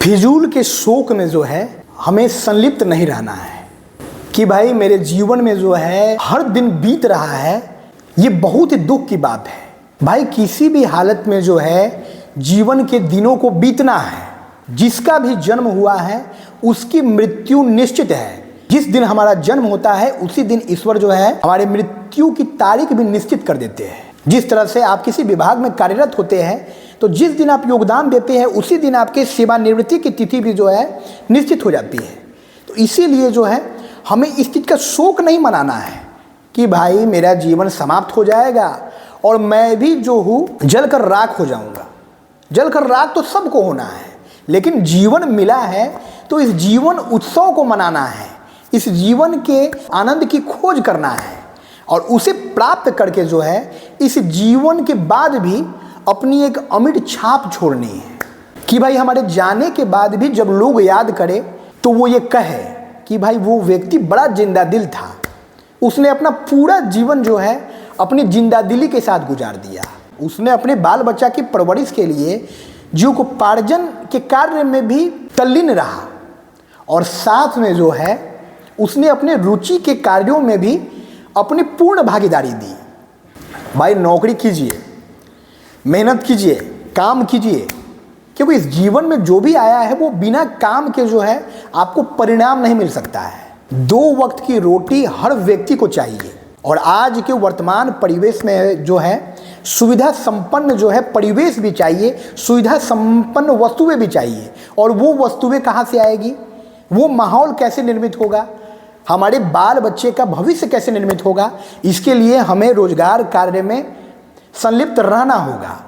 फिजूल के शौक में जो है हमें संलिप्त नहीं रहना है कि भाई मेरे जीवन में जो है हर दिन बीत रहा है, ये बहुत ही दुख की बात है। भाई किसी भी हालत में जो है जीवन के दिनों को बीतना है। जिसका भी जन्म हुआ है उसकी मृत्यु निश्चित है। जिस दिन हमारा जन्म होता है उसी दिन ईश्वर जो है हमारे मृत्यु की तारीख भी निश्चित कर देते हैं। जिस तरह से आप किसी विभाग में कार्यरत होते हैं तो जिस दिन आप योगदान देते हैं उसी दिन आपके सेवानिवृत्ति की तिथि भी जो है निश्चित हो जाती है। तो इसीलिए जो है हमें इस चीज़ का शोक नहीं मनाना है कि भाई मेरा जीवन समाप्त हो जाएगा और मैं भी जो हूँ जलकर राख हो जाऊँगा। जलकर राख तो सबको होना है, लेकिन जीवन मिला है तो इस जीवन उत्सव को मनाना है, इस जीवन के आनंद की खोज करना है और उसे प्राप्त करके जो है इस जीवन के बाद भी अपनी एक अमिट छाप छोड़नी है कि भाई हमारे जाने के बाद भी जब लोग याद करें तो वो ये कहे कि भाई वो व्यक्ति बड़ा जिंदा दिल था, उसने अपना पूरा जीवन जो है अपनी जिंदादिली के साथ गुजार दिया। उसने अपने बाल बच्चा की परवरिश के लिए जीविकोपार्जन के कार्य में भी तल्लीन रहा और साथ में जो है उसने अपने रुचि के कार्यों में भी अपनी पूर्ण भागीदारी दी। भाई नौकरी कीजिए, मेहनत कीजिए, काम कीजिए, क्योंकि इस जीवन में जो भी आया है वो बिना काम के जो है आपको परिणाम नहीं मिल सकता है। 2 वक्त की रोटी हर व्यक्ति को चाहिए और आज के वर्तमान परिवेश में जो है सुविधा संपन्न जो है परिवेश भी चाहिए, सुविधा संपन्न वस्तुएं भी चाहिए। और वो वस्तुएं कहाँ से आएगी, वो माहौल कैसे निर्मित होगा, हमारे बाल बच्चे का भविष्य कैसे निर्मित होगा, इसके लिए हमें रोजगार कार्य में संलिप्त रहना होगा।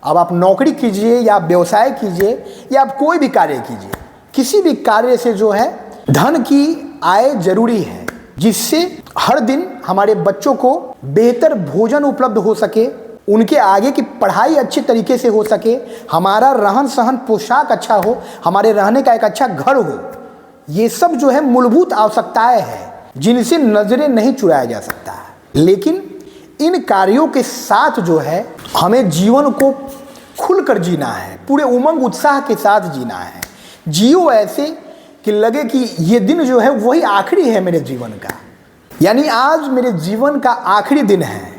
अब आप नौकरी कीजिए या व्यवसाय कीजिए या आप कोई भी कार्य कीजिए, किसी भी कार्य से जो है धन की आय जरूरी है, जिससे हर दिन हमारे बच्चों को बेहतर भोजन उपलब्ध हो सके, उनके आगे की पढ़ाई अच्छे तरीके से हो सके, हमारा रहन सहन पोशाक अच्छा हो, हमारे रहने का एक अच्छा घर हो। ये सब जो है मूलभूत आवश्यकताएं हैं जिनसे नजरें नहीं चुराया जा सकता है। लेकिन इन कार्यों के साथ जो है हमें जीवन को खुलकर जीना है, पूरे उमंग उत्साह के साथ जीना है। जियो ऐसे कि लगे कि ये दिन जो है वही आखिरी है मेरे जीवन का, यानी आज मेरे जीवन का आखिरी दिन है।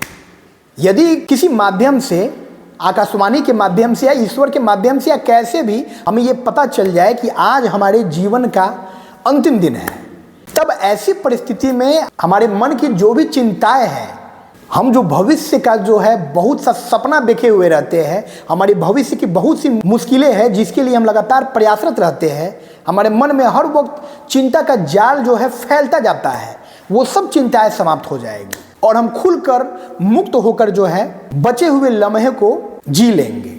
यदि किसी माध्यम से, आकाशवाणी के माध्यम से या ईश्वर के माध्यम से या कैसे भी हमें ये पता चल जाए कि आज हमारे जीवन का अंतिम दिन है, तब ऐसी परिस्थिति में हमारे मन की जो भी चिंताएं हैं, हम जो भविष्य का जो है बहुत सा सपना देखे हुए रहते हैं, हमारे भविष्य की बहुत सी मुश्किलें हैं जिसके लिए हम लगातार प्रयासरत रहते हैं, हमारे मन में हर वक्त चिंता का जाल जो है फैलता जाता है, वो सब चिंताएं समाप्त हो जाएगी और हम खुलकर मुक्त होकर जो है बचे हुए लम्हे को जी लेंगे।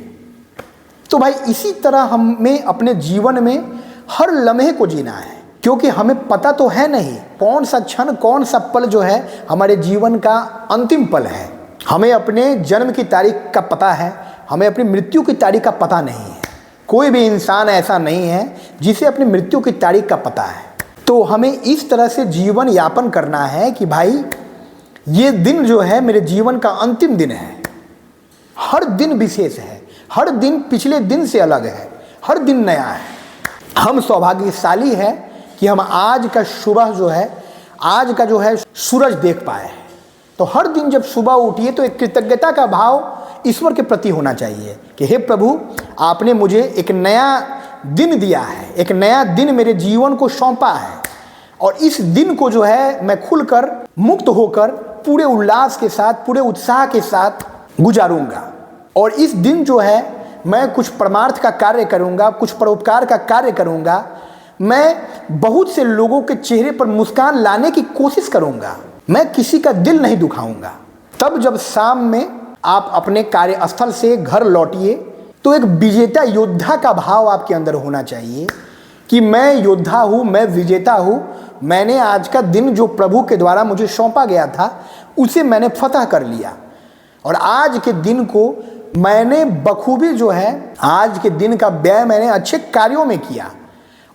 तो भाई इसी तरह हमें अपने जीवन में हर लम्हे को जीना है, क्योंकि हमें पता तो है नहीं कौन सा क्षण, कौन सा पल जो है हमारे जीवन का अंतिम पल है। हमें अपने जन्म की तारीख का पता है, हमें अपनी मृत्यु की तारीख का पता नहीं है। कोई भी इंसान ऐसा नहीं है जिसे अपनी मृत्यु की तारीख का पता है। तो हमें इस तरह से जीवन यापन करना है कि भाई ये दिन जो है मेरे जीवन का अंतिम दिन है। हर दिन विशेष है, हर दिन पिछले दिन से अलग है, हर दिन नया है। हम सौभाग्यशाली है कि हम आज का सुबह जो है, आज का जो है सूरज देख पाए हैं। तो हर दिन जब सुबह उठिए तो एक कृतज्ञता का भाव ईश्वर के प्रति होना चाहिए कि हे प्रभु, आपने मुझे एक नया दिन दिया है, एक नया दिन मेरे जीवन को सौंपा है और इस दिन को जो है मैं खुलकर मुक्त होकर पूरे उल्लास के साथ, पूरे उत्साह के साथ गुजारूंगा। और इस दिन जो है मैं कुछ परमार्थ का कार्य करूंगा, कुछ परोपकार का कार्य करूंगा, मैं बहुत से लोगों के चेहरे पर मुस्कान लाने की कोशिश करूंगा, मैं किसी का दिल नहीं दुखाऊंगा। तब जब शाम में आप अपने कार्यस्थल से घर लौटिए तो एक विजेता योद्धा का भाव आपके अंदर होना चाहिए कि मैं योद्धा हूँ, मैं विजेता हूँ, मैंने आज का दिन जो प्रभु के द्वारा मुझे सौंपा गया था उसे मैंने फतह कर लिया और आज के दिन को मैंने बखूबी जो है, आज के दिन का व्यय मैंने अच्छे कार्यों में किया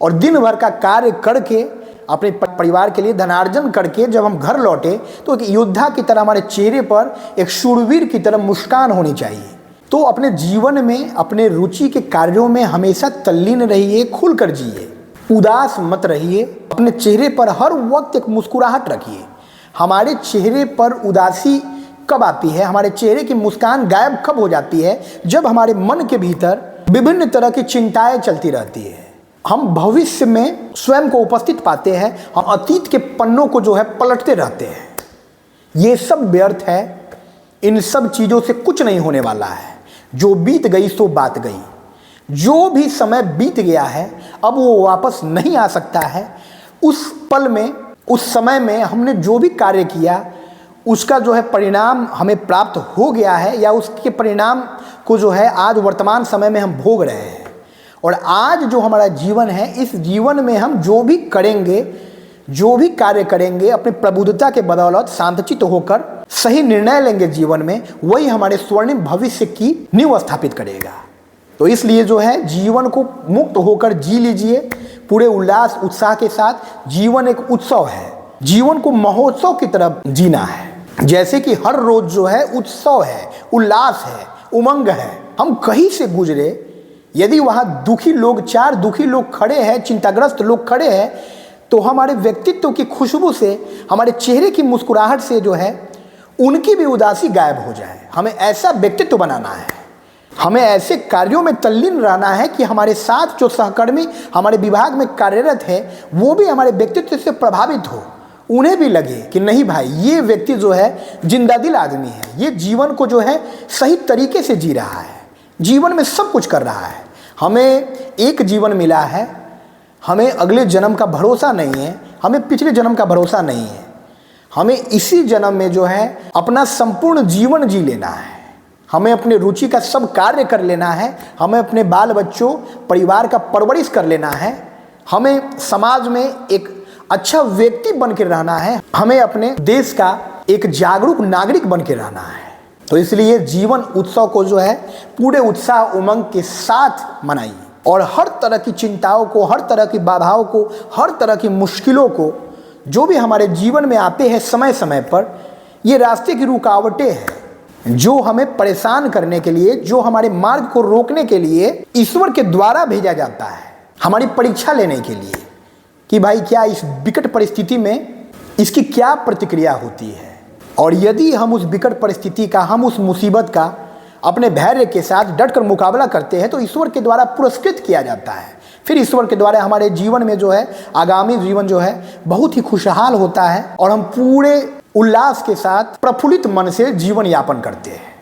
और दिन भर का कार्य करके अपने परिवार के लिए धनार्जन करके जब हम घर लौटे तो एक योद्धा की तरह हमारे चेहरे पर एक शूरवीर की तरह मुस्कान होनी चाहिए तो अपने जीवन में अपने रुचि के कार्यों में हमेशा तल्लीन रहिए, खुलकर जिए, उदास मत रहिए। अपने चेहरे पर हर वक्त एक मुस्कुराहट रखिए। हमारे चेहरे पर उदासी कब आती है, हमारे चेहरे की मुस्कान गायब कब हो जाती है? जब हमारे मन के भीतर विभिन्न तरह की चिंताएं चलती रहती है। हम भविष्य में स्वयं को उपस्थित पाते हैं, हम अतीत के पन्नों को जो है पलटते रहते हैं। ये सब व्यर्थ है, इन सब चीज़ों से कुछ नहीं होने वाला है। जो बीत गई सो बात गई। जो भी समय बीत गया है अब वो वापस नहीं आ सकता है। उस पल में, उस समय में हमने जो भी कार्य किया उसका जो है परिणाम हमें प्राप्त हो गया है, या उसके परिणाम को जो है आज वर्तमान समय में हम भोग रहे हैं। और आज जो हमारा जीवन है, इस जीवन में हम जो भी करेंगे, जो भी कार्य करेंगे, अपनी प्रबुद्धता के बदौलत शांतचित्त होकर सही निर्णय लेंगे जीवन में, वही हमारे स्वर्णिम भविष्य की नींव स्थापित करेगा। तो इसलिए जो है जीवन को मुक्त होकर जी लीजिए, पूरे उल्लास उत्साह के साथ। जीवन एक उत्सव है, जीवन को महोत्सव की तरफ जीना है। जैसे कि हर रोज जो है उत्सव है, उल्लास है, उमंग है। हम कहीं से गुजरे, यदि वहाँ दुखी लोग, चार दुखी लोग खड़े हैं, चिंताग्रस्त लोग खड़े हैं, तो हमारे व्यक्तित्व की खुशबू से, हमारे चेहरे की मुस्कुराहट से जो है उनकी भी उदासी गायब हो जाए। हमें ऐसा व्यक्तित्व बनाना है, हमें ऐसे कार्यों में तल्लीन रहना है कि हमारे साथ जो सहकर्मी हमारे विभाग में कार्यरत है वो भी हमारे व्यक्तित्व से प्रभावित हो। उन्हें भी लगे कि नहीं भाई, ये व्यक्ति जो है जिंदा दिल आदमी है, ये जीवन को जो है सही तरीके से जी रहा है, जीवन में सब कुछ कर रहा है। हमें एक जीवन मिला है, हमें अगले जन्म का भरोसा नहीं है, हमें पिछले जन्म का भरोसा नहीं है। हमें इसी जन्म में जो है अपना संपूर्ण जीवन जी लेना है। हमें अपने रुचि का सब कार्य कर लेना है। हमें अपने बाल बच्चों, परिवार का परवरिश कर लेना है। हमें समाज में एक अच्छा व्यक्ति बन के रहना है। हमें अपने देश का एक जागरूक नागरिक बन के रहना है। तो इसलिए जीवन उत्सव को जो है पूरे उत्साह उमंग के साथ मनाइए, और हर तरह की चिंताओं को, हर तरह की बाधाओं को, हर तरह की मुश्किलों को जो भी हमारे जीवन में आते हैं समय समय पर, ये रास्ते की रुकावटें हैं जो हमें परेशान करने के लिए, जो हमारे मार्ग को रोकने के लिए ईश्वर के द्वारा भेजा जाता है, हमारी परीक्षा लेने के लिए कि भाई क्या इस विकट परिस्थिति में इसकी क्या प्रतिक्रिया होती है। और यदि हम उस विकट परिस्थिति का, हम उस मुसीबत का अपने धैर्य के साथ डटकर मुकाबला करते हैं तो ईश्वर के द्वारा पुरस्कृत किया जाता है। फिर ईश्वर के द्वारा हमारे जीवन में जो है आगामी जीवन जो है बहुत ही खुशहाल होता है, और हम पूरे उल्लास के साथ प्रफुल्लित मन से जीवन यापन करते हैं।